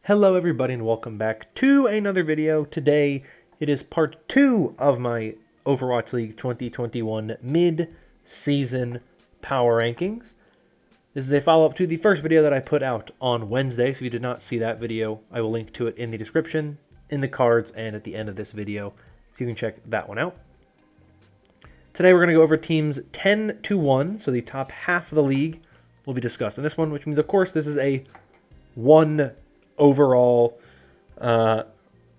Hello everybody and welcome back to another video. Today it is part 2 of my Overwatch League 2021 mid-season power rankings. This is a follow-up to the first video that I put out on Wednesday, so if you did not see that video, I will link to it in the description, in the cards, and at the end of this video, so you can check that one out. Today we're going to go over teams 10 to 1, so the top half of the league will be discussed in this one, which means of course this is a one overall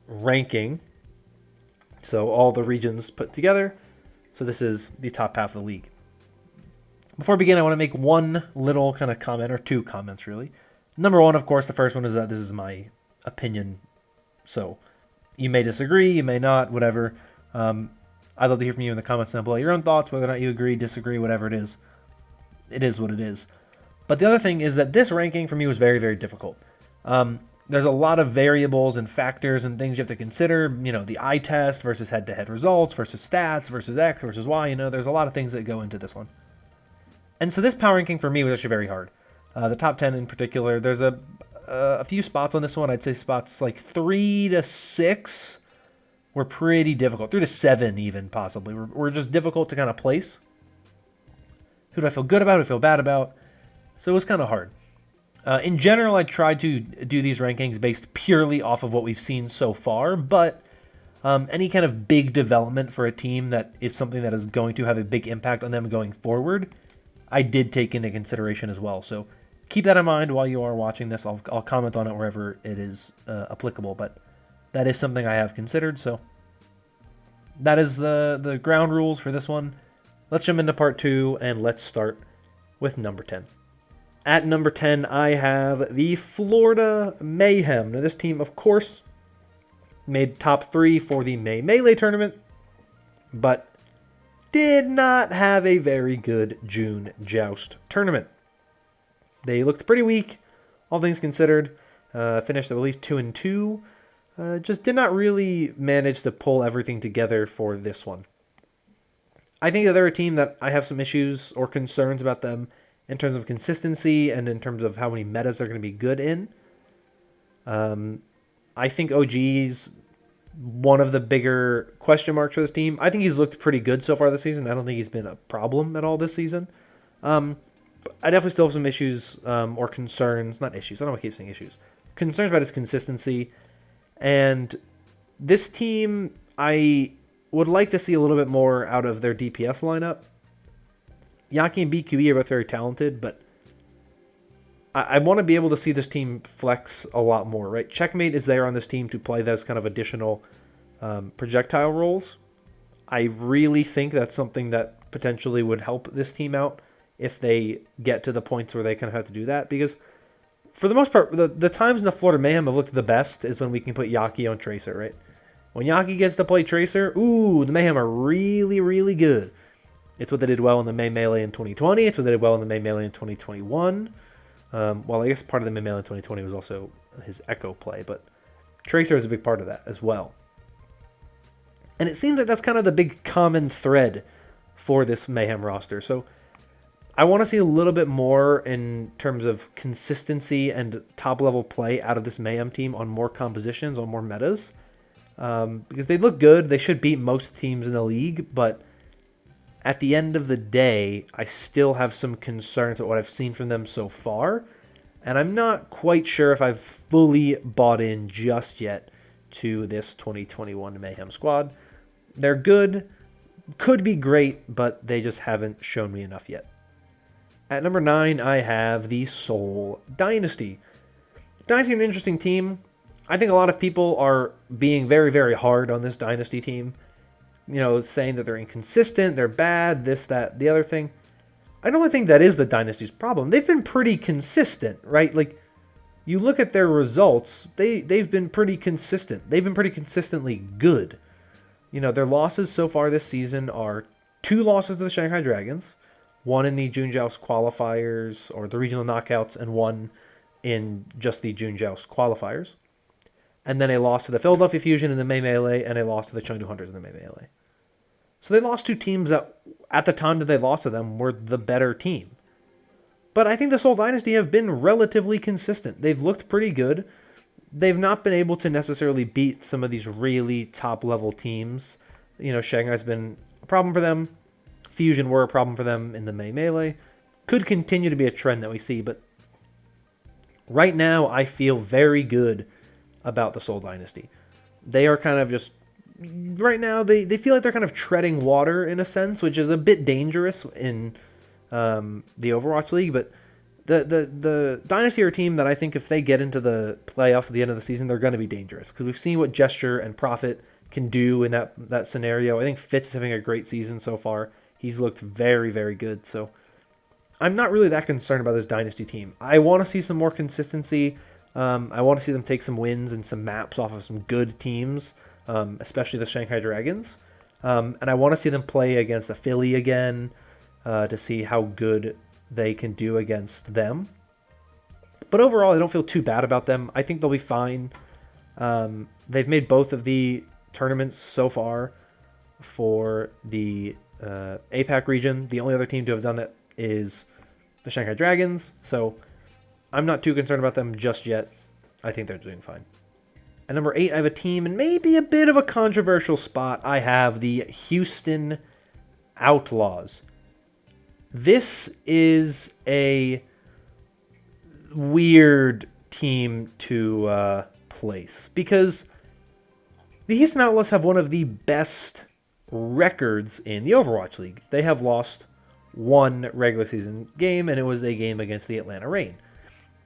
ranking, so all the regions put together. So this is the top half of the league. Before I begin, I want to make one little kind of comment, or two comments really. Number one, of course, the first one is that this is my opinion, so you may disagree, you may not, whatever. I'd love to hear from you in the comments down below your own thoughts, whether or not you agree, disagree, whatever it is what it is. But the other thing is that this ranking for me was very, very difficult. There's a lot of variables and factors and things you have to consider, you know, the eye test versus head-to-head results versus stats versus X versus Y, you know, there's a lot of things that go into this one. And so this power ranking for me was actually very hard. The top 10 in particular, there's a few spots on this one. I'd say spots like 3 to 6 were pretty difficult. 3 to 7 even, possibly. Were just difficult to kind of place. Who do I feel good about? Who do I feel bad about? So it was kind of hard. In general, I tried to do these rankings based purely off of what we've seen so far, but any kind of big development for a team that is something that is going to have a big impact on them going forward, I did take into consideration as well. So keep that in mind while you are watching this. I'll comment on it wherever it is applicable, but that is something I have considered. So that is the ground rules for this one. Let's jump into part 2, and let's start with number 10. At number 10, I have the Florida Mayhem. Now, this team, of course, made top 3 for the May Melee tournament, but did not have a very good June Joust tournament. They looked pretty weak, all things considered. Finished, I believe, 2-2. Just did not really manage to pull everything together for this one. I think that they're a team that I have some issues or concerns about them in terms of consistency and in terms of how many metas they're going to be good in. I think OG's one of the bigger question marks for this team. I think he's looked pretty good so far this season. I don't think he's been a problem at all this season. I definitely still have some issues or concerns. Not issues. I don't want to keep saying issues. Concerns about his consistency. And this team, I would like to see a little bit more out of their DPS lineup. Yaki and BQE are both very talented, but I want to be able to see this team flex a lot more, right? Checkmate is there on this team to play those kind of additional projectile roles. I really think that's something that potentially would help this team out if they get to the points where they kind of have to do that, because for the most part, the times in the Florida Mayhem have looked the best is when we can put Yaki on Tracer, right? When Yaki gets to play Tracer, ooh, the Mayhem are really, really good. It's what they did well in the May Melee in 2020. It's what they did well in the May Melee in 2021. Well, I guess part of the May Melee in 2020 was also his Echo play, but Tracer is a big part of that as well. And it seems like that's kind of the big common thread for this Mayhem roster. So I want to see a little bit more in terms of consistency and top-level play out of this Mayhem team on more compositions, on more metas. Because they look good. They should beat most teams in the league, but at the end of the day, I still have some concerns at what I've seen from them so far, and I'm not quite sure if I've fully bought in just yet to this 2021 Mayhem squad. They're good, could be great, but they just haven't shown me enough yet. At number 9, I have the Seoul Dynasty. Dynasty is an interesting team. I think a lot of people are being very, very hard on this Dynasty team. You know, saying that they're inconsistent, they're bad, this, that, the other thing. I don't think that is the Dynasty's problem. They've been pretty consistent, right? Like, you look at their results, they've been pretty consistent. They've been pretty consistently good. You know, their losses so far this season are 2 losses to the Shanghai Dragons, 1 in the June Joust qualifiers, or the regional knockouts, and 1 in just the June Joust qualifiers. And then a loss to the Philadelphia Fusion in the May Melee, and a loss to the Chengdu Hunters in the May Melee. So they lost 2 teams that, at the time that they lost to them, were the better team. But I think the Seoul Dynasty have been relatively consistent. They've looked pretty good. they've not been able to necessarily beat some of these really top-level teams. Shanghai's been a problem for them. Fusion were a problem for them in the May Melee. Could continue to be a trend that we see, but right now I feel very good about the Seoul Dynasty. They are kind of just... Right now, they feel like they're kind of treading water in a sense, which is a bit dangerous in the Overwatch League, but the Dynasty are a team that I think if they get into the playoffs at the end of the season, they're going to be dangerous. Because we've seen what Gesture and Profit can do in that scenario. I think Fitz is having a great season so far. He's looked very, very good. So I'm not really that concerned about this Dynasty team. I want to see some more consistency. I want to see them take some wins and some maps off of some good teams, especially the Shanghai Dragons. And I want to see them play against the Philly again to see how good they can do against them. But overall, I don't feel too bad about them. I think they'll be fine. They've made both of the tournaments so far for the APAC region. The only other team to have done it is the Shanghai Dragons. So I'm not too concerned about them just yet. I think they're doing fine. At number 8, I have a team in maybe a bit of a controversial spot. I have the Houston Outlaws. This is a weird team to place because the Houston Outlaws have one of the best records in the Overwatch League. They have lost one regular season game, and it was a game against the Atlanta Reign.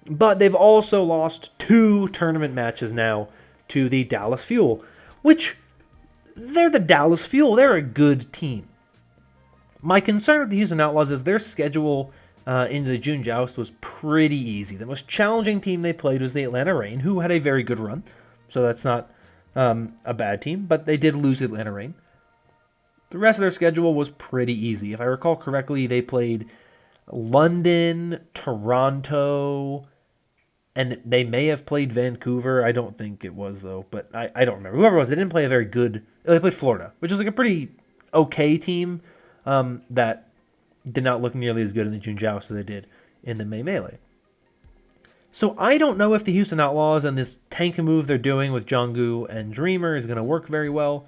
But they've also lost 2 tournament matches now to the Dallas Fuel, which they're the Dallas Fuel. They're a good team. My concern with the Houston Outlaws is their schedule into the June Joust was pretty easy. The most challenging team they played was the Atlanta Reign, who had a very good run. So that's not a bad team, but they did lose the Atlanta Reign. The rest of their schedule was pretty easy. If I recall correctly, they played London, Toronto, and they may have played Vancouver. I don't think it was, though, but I don't remember. Whoever it was, they didn't play a very good... They played Florida, which is like a pretty okay team that did not look nearly as good in the June Joust as they did in the May Melee. So I don't know if the Houston Outlaws and this tank move they're doing with Jungkook and Dreamer is going to work very well.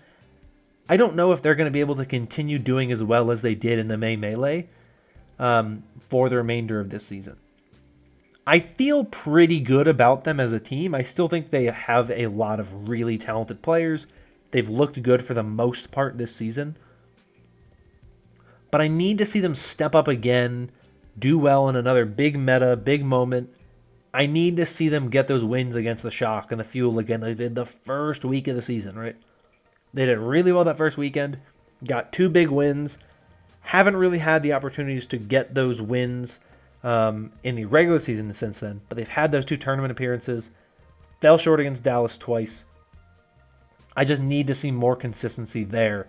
I don't know if they're going to be able to continue doing as well as they did in the May Melee for the remainder of this season. I feel pretty good about them as a team. I still think they have a lot of really talented players. They've looked good for the most part this season. But I need to see them step up again, do well in another big meta, big moment. I need to see them get those wins against the Shock and the Fuel again. They did the first week of the season, right? They did really well that first weekend. Got 2 big wins. Haven't really had the opportunities to get those wins in the regular season since then. But they've had those 2 tournament appearances. Fell short against Dallas twice. I just need to see more consistency there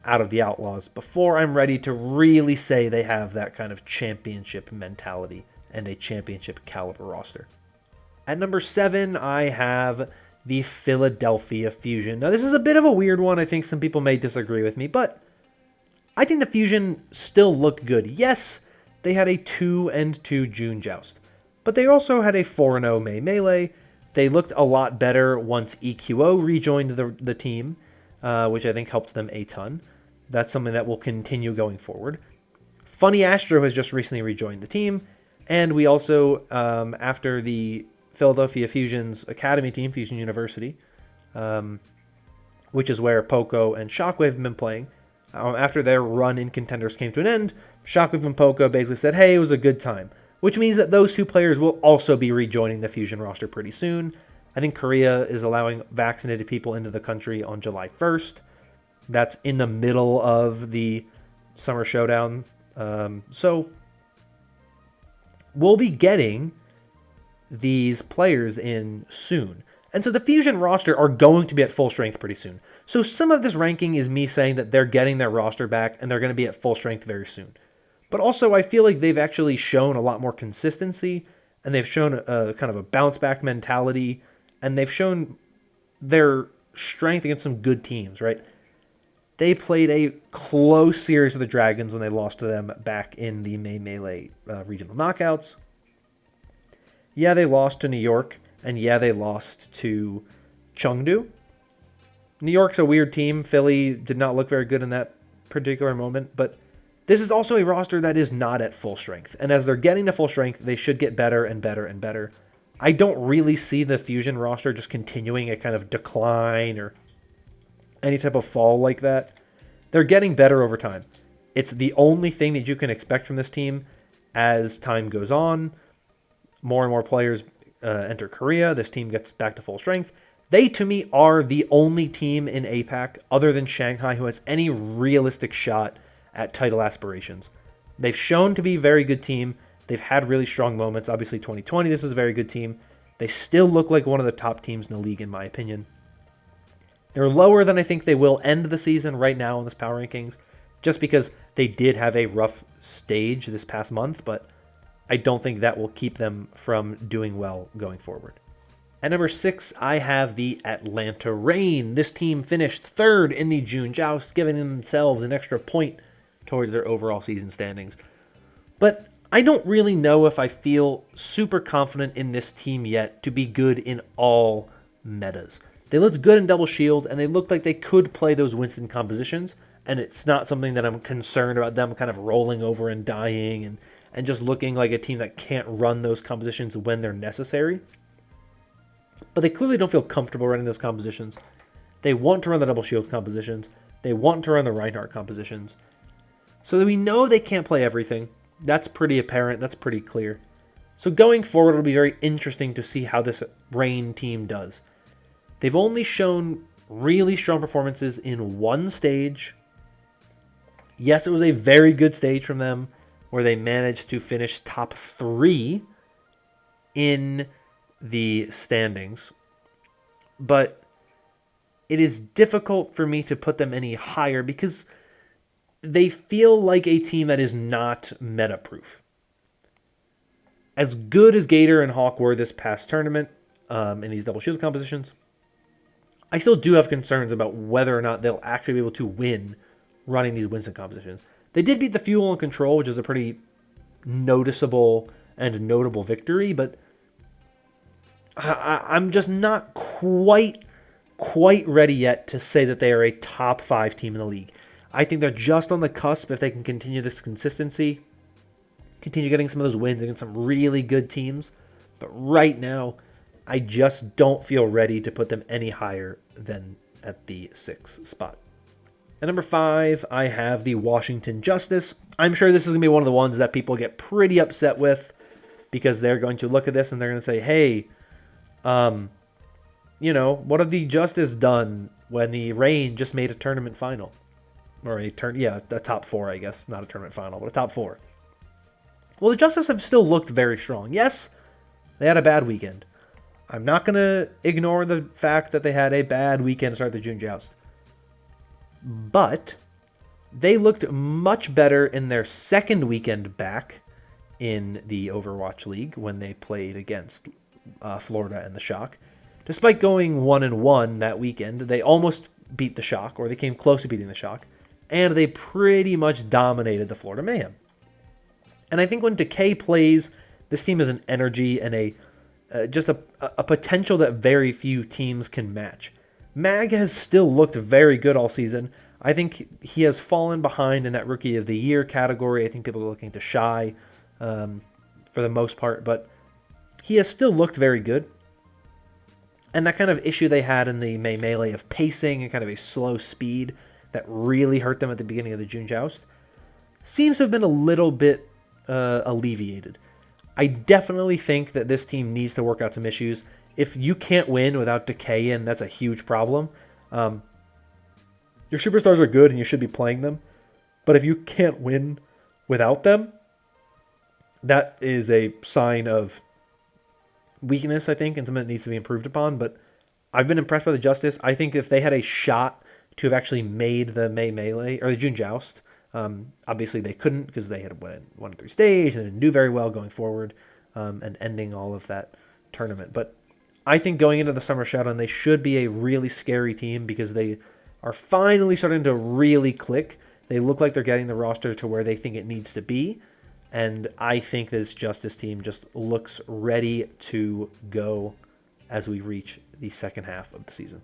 out of the Outlaws before I'm ready to really say they have that kind of championship mentality and a championship caliber roster. At number 7, I have the Philadelphia Fusion. Now, this is a bit of a weird one. I think some people may disagree with me, but I think the Fusion still looked good. Yes, they had a 2-2 June Joust, but they also had a 4-0 May Melee. They looked a lot better once EQO rejoined the team, which I think helped them a ton. That's something that will continue going forward. Funny Astro has just recently rejoined the team, and we also, after the Philadelphia Fusion's academy team, Fusion University, which is where Poco and Shockwave have been playing, after their run in Contenders came to an end, Shockwave and Poco basically said, hey, it was a good time, which means that those 2 players will also be rejoining the Fusion roster pretty soon. I think Korea is allowing vaccinated people into the country on July 1st. That's in the middle of the Summer Showdown. So we'll be getting these players in soon. And so the Fusion roster are going to be at full strength pretty soon. So some of this ranking is me saying that they're getting their roster back and they're going to be at full strength very soon. But also I feel like they've actually shown a lot more consistency and they've shown a kind of a bounce back mentality and they've shown their strength against some good teams, right? They played a close series with the Dragons when they lost to them back in the May Melee regional knockouts. Yeah, they lost to New York, And yeah, they lost to Chengdu. New York's a weird team. Philly did not look very good in that particular moment, but this is also a roster that is not at full strength. And as they're getting to full strength, they should get better and better and better. I don't really see the Fusion roster just continuing a kind of decline or any type of fall like that. They're getting better over time. It's the only thing that you can expect from this team as time goes on. More and more players enter Korea. This team gets back to full strength. They, to me, are the only team in APAC other than Shanghai who has any realistic shot at title aspirations. They've shown to be a very good team. They've had really strong moments. Obviously, 2020, this is a very good team. They still look like one of the top teams in the league, in my opinion. They're lower than I think they will end the season right now in this power rankings, just because they did have a rough stage this past month, but I don't think that will keep them from doing well going forward. At number 6, I have the Atlanta Reign. This team finished third in the June Joust, giving themselves an extra point towards their overall season standings. But I don't really know if I feel super confident in this team yet to be good in all metas. They looked good in Double Shield, and they looked like they could play those Winston compositions, and it's not something that I'm concerned about them kind of rolling over and dying and just looking like a team that can't run those compositions when they're necessary. But they clearly don't feel comfortable running those compositions. They want to run the Double Shield compositions. They want to run the Reinhardt compositions. So that we know they can't play everything. That's pretty apparent. That's pretty clear. So going forward, it'll be very interesting to see how this Reign team does. They've only shown really strong performances in one stage. Yes, it was a very good stage from them where they managed to finish top 3 in the standings. But it is difficult for me to put them any higher because they feel like a team that is not meta-proof. As good as Gator and Hawk were this past tournament in these double shield compositions, I still do have concerns about whether or not they'll actually be able to win running these Winston compositions. They did beat the Fuel and Control, which is a pretty noticeable and notable victory, but I'm just not quite ready yet to say that they are a top 5 team in the league. I think they're just on the cusp if they can continue this consistency, continue getting some of those wins against some really good teams. But right now, I just don't feel ready to put them any higher than at the 6th spot. At number 5, I have the Washington Justice. I'm sure this is going to be one of the ones that people get pretty upset with because they're going to look at this and they're going to say, hey, what have the Justice done when the Reign just made a tournament final? Or a top 4, I guess. Not a tournament final, but a top 4. Well, the Justice have still looked very strong. Yes, they had a bad weekend. I'm not going to ignore the fact that they had a bad weekend to start the June Joust. But they looked much better in their second weekend back in the Overwatch League when they played against Florida and the Shock. Despite going 1-1 that weekend, they almost beat the Shock, or they came close to beating the Shock, and they pretty much dominated the Florida Mayhem. And I think when Decay plays, this team has an energy and a potential that very few teams can match. Mag has still looked very good all season. I think he has fallen behind in that Rookie of the Year category. I think people are looking to Shy for the most part, but he has still looked very good. And that kind of issue they had in the May Melee of pacing and kind of a slow speed that really hurt them at the beginning of the June Joust seems to have been a little bit alleviated. I definitely think that this team needs to work out some issues. If you can't win without Decay in, that's a huge problem. Your superstars are good and you should be playing them. But if you can't win without them, that is a sign of weakness, I think, and something that needs to be improved upon. But I've been impressed by the Justice. I think if they had a shot to have actually made the May Melee, or the June Joust, obviously they couldn't because they had won 1-3 stage and didn't do very well going forward and ending all of that tournament. But I think going into the Summer Showdown, they should be a really scary team because they are finally starting to really click. They look like they're getting the roster to where they think it needs to be. And I think this Justice team just looks ready to go as we reach the second half of the season.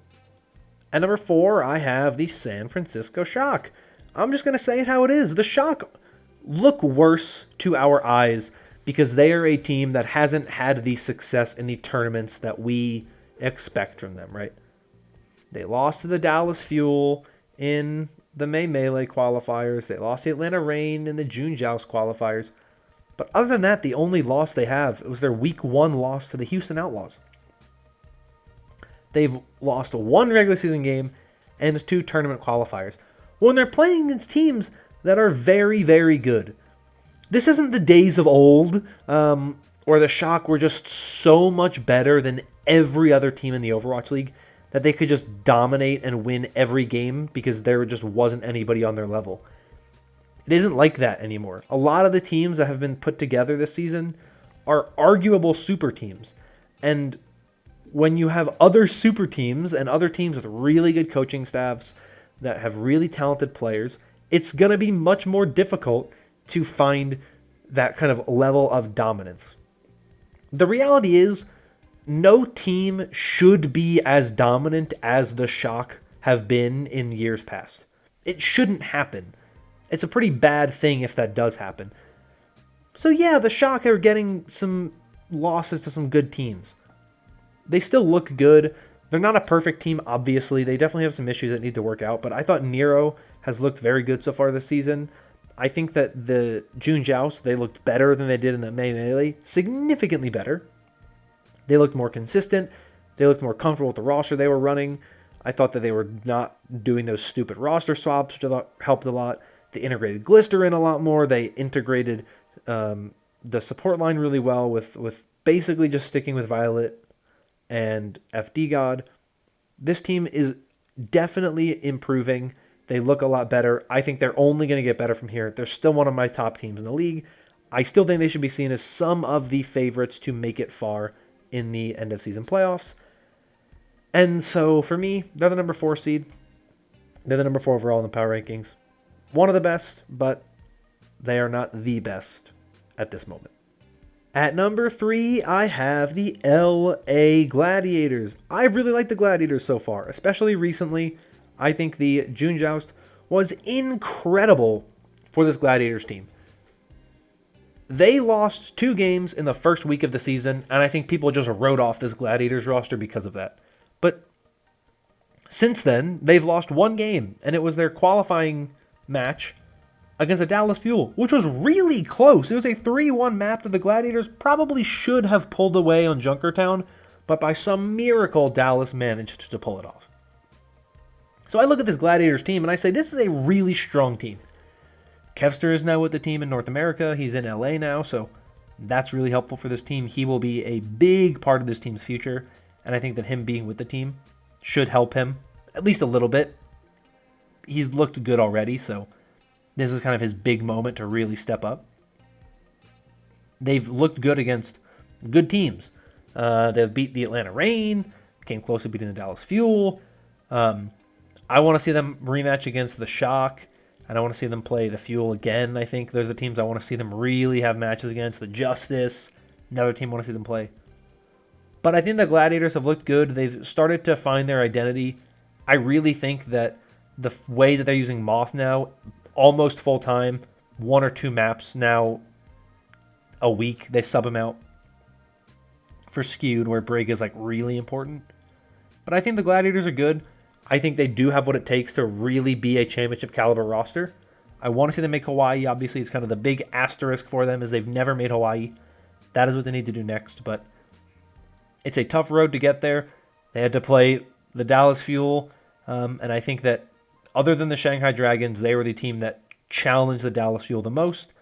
At number 4, I have the San Francisco Shock. I'm just going to say it how it is. The Shock look worse to our eyes because they are a team that hasn't had the success in the tournaments that we expect from them, right? They lost to the Dallas Fuel in the May Melee qualifiers. They lost to the Atlanta Reign in the June Joust qualifiers. But other than that, the only loss they have was their Week 1 loss to the Houston Outlaws. They've lost 1 regular season game and 2 tournament qualifiers when they're playing against teams that are very, very good. This isn't the days of old where the Shock were just so much better than every other team in the Overwatch League that they could just dominate and win every game because there just wasn't anybody on their level. It isn't like that anymore. A lot of the teams that have been put together this season are arguable super teams. And when you have other super teams and other teams with really good coaching staffs that have really talented players, it's going to be much more difficult to find that kind of level of dominance. The reality is, no team should be as dominant as the Shock have been in years past. It shouldn't happen. It's a pretty bad thing if that does happen. So yeah, the Shock are getting some losses to some good teams. They still look good. They're not a perfect team, obviously. They definitely have some issues that need to work out, but I thought Nero has looked very good so far this season. I think that the June Joust, they looked better than they did in the May Melee. Significantly better. They looked more consistent. They looked more comfortable with the roster they were running. I thought that they were not doing those stupid roster swaps, which helped a lot. They integrated Glister in a lot more. They integrated the support line really well with basically just sticking with Violet and FD God. This team is definitely improving. They look a lot better. I think they're only going to get better from here. They're still one of my top teams in the league. I still think they should be seen as some of the favorites to make it far in the end of season playoffs. And so for me, they're the number 4 seed. They're the number 4 overall in the power rankings. One of the best, but they are not the best at this moment. At number 3, I have the LA Gladiators. I've really liked the Gladiators so far, especially recently. I think the June Joust was incredible for this Gladiators team. They lost 2 games in the first week of the season, and I think people just wrote off this Gladiators roster because of that. But since then, they've lost 1 game, and it was their qualifying match against the Dallas Fuel, which was really close. It was a 3-1 map that the Gladiators probably should have pulled away on Junkertown, but by some miracle, Dallas managed to pull it off. So I look at this Gladiators team, and I say this is a really strong team. Kevster is now with the team in North America. He's in LA now, so that's really helpful for this team. He will be a big part of this team's future, and I think that him being with the team should help him, at least a little bit. He's looked good already, so this is kind of his big moment to really step up. They've looked good against good teams. They've beat the Atlanta Reign, came close to beating the Dallas Fuel. I want to see them rematch against the Shock, and I want to see them play the Fuel again. I think there's the teams I want to see them really have matches against. The Justice, another team I want to see them play. But I think the Gladiators have looked good. They've started to find their identity. I really think that the way that they're using Moth now, almost full-time, 1 or 2 maps now a week, they sub him out for Skewed, where Brig is like really important. But I think the Gladiators are good. I think they do have what it takes to really be a championship caliber roster. I want to see them make Hawaii. Obviously, it's kind of the big asterisk for them is they've never made Hawaii. That is what they need to do next, but it's a tough road to get there. They had to play the Dallas Fuel, and I think that other than the Shanghai Dragons, they were the team that challenged the Dallas Fuel the most,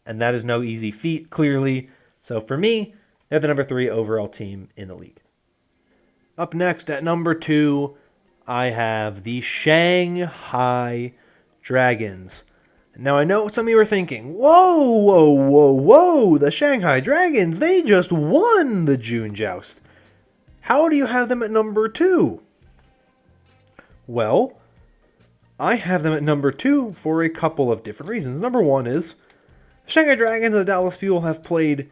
and that is no easy feat, clearly. So for me, they're the number 3 overall team in the league. Up next, at number 2, I have the Shanghai Dragons. Now, I know what some of you are thinking. Whoa, the Shanghai Dragons, they just won the June Joust. How do you have them at number 2? Well, I have them at number 2 for a couple of different reasons. Number 1 is the Shanghai Dragons and the Dallas Fuel have played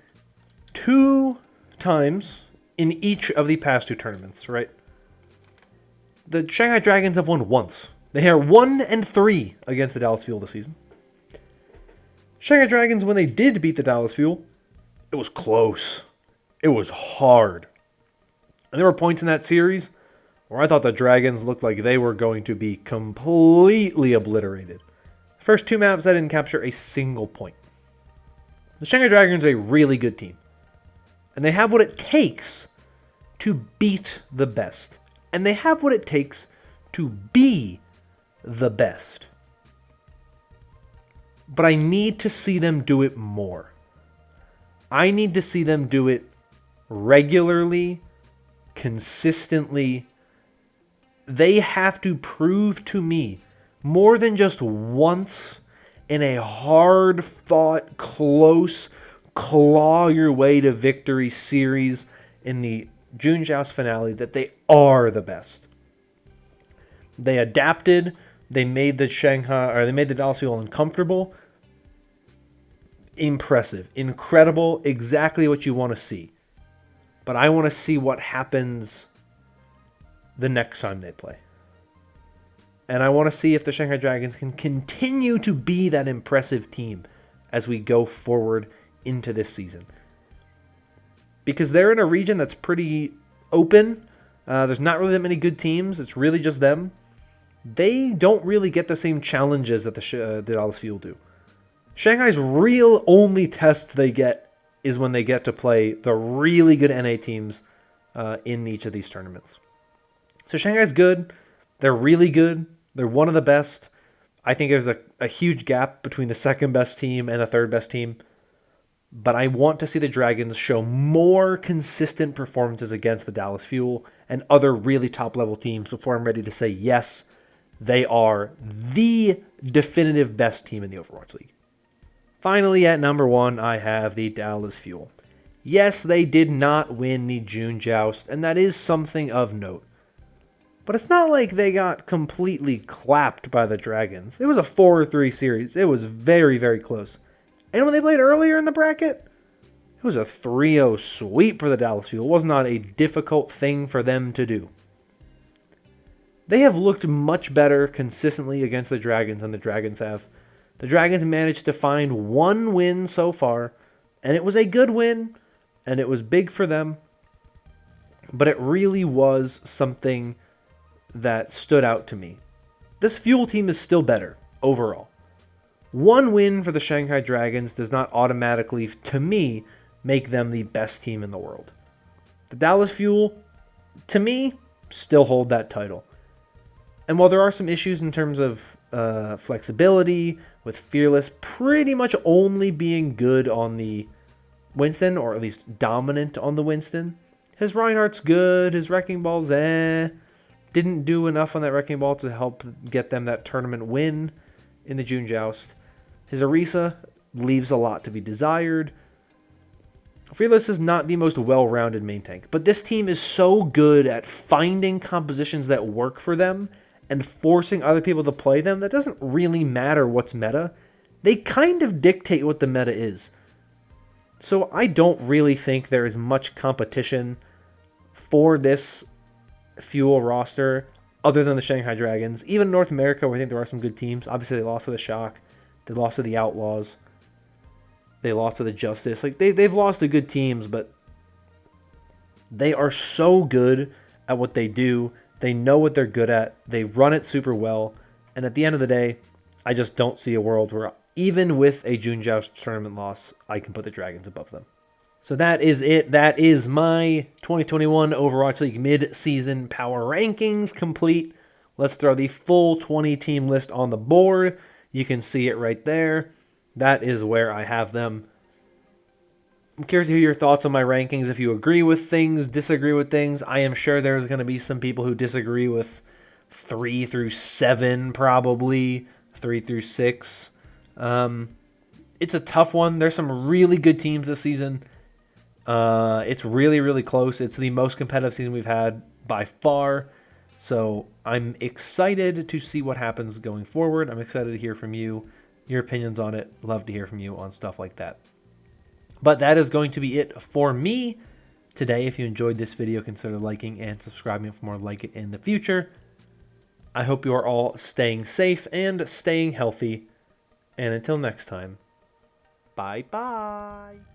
2 times in each of the past two tournaments, right? The Shanghai Dragons have won once. They are 1-3 against the Dallas Fuel this season. Shanghai Dragons, when they did beat the Dallas Fuel, it was close. It was hard. And there were points in that series where I thought the Dragons looked like they were going to be completely obliterated. First two maps, I didn't capture a single point. The Shanghai Dragons are a really good team. And they have what it takes to beat the best. And they have what it takes to be the best. But I need to see them do it more. I need to see them do it regularly, consistently. They have to prove to me more than just once in a hard-fought, close, claw your way to victory series in the June Joust finale that they are the best. They adapted. They made the Dallas Fuel uncomfortable. Impressive, incredible, exactly what you want to see. But I want to see what happens the next time they play. And I want to see if the Shanghai Dragons can continue to be that impressive team as we go forward into this season. Because they're in a region that's pretty open. There's not really that many good teams. It's really just them. They don't really get the same challenges that the Dallas Fuel do. Shanghai's real only tests they get is when they get to play the really good NA teams in each of these tournaments. So Shanghai's good. They're really good. They're one of the best. I think there's a huge gap between the second best team and the third best team. But I want to see the Dragons show more consistent performances against the Dallas Fuel and other really top-level teams before I'm ready to say, yes, they are the definitive best team in the Overwatch League. Finally, at number 1, I have the Dallas Fuel. Yes, they did not win the June Joust, and that is something of note. But it's not like they got completely clapped by the Dragons. It was a 4-3 series. It was very, very close. And when they played earlier in the bracket, it was a 3-0 sweep for the Dallas Fuel. It was not a difficult thing for them to do. They have looked much better consistently against the Dragons than the Dragons have. The Dragons managed to find one win so far, and it was a good win, and it was big for them. But it really was something that stood out to me. This Fuel team is still better overall. One win for the Shanghai Dragons does not automatically, to me, make them the best team in the world. The Dallas Fuel, to me, still hold that title. And while there are some issues in terms of flexibility, with Fearless pretty much only being good on the Winston, or at least dominant on the Winston, his Reinhardt's good, his Wrecking Ball's didn't do enough on that Wrecking Ball to help get them that tournament win in the June Joust. His Orisa leaves a lot to be desired. Fearless is not the most well-rounded main tank, but this team is so good at finding compositions that work for them and forcing other people to play them that doesn't really matter what's meta. They kind of dictate what the meta is. So I don't really think there is much competition for this Fuel roster other than the Shanghai Dragons. Even in North America, where I think there are some good teams. Obviously, they lost to the Shock. They lost to the Outlaws. They lost to the Justice. Like they've lost to good teams, but they are so good at what they do. They know what they're good at. They run it super well. And at the end of the day, I just don't see a world where even with a June Joust tournament loss, I can put the Dragons above them. So that is it. That is my 2021 Overwatch League mid-season power rankings complete. Let's throw the full 20-team list on the board. You can see it right there. That is where I have them. I'm curious to hear your thoughts on my rankings. If you agree with things, disagree with things. I am sure there's going to be some people who disagree with 3 through 7, probably 3 through 6. It's a tough one. There's some really good teams this season. It's really, really close. It's the most competitive season we've had by far. So I'm excited to see what happens going forward. I'm excited to hear from you, your opinions on it. Love to hear from you on stuff like that. But that is going to be it for me. today. If you enjoyed this video, consider liking and subscribing for more like it in the future. I hope you are all staying safe and staying healthy. And until next time, bye-bye.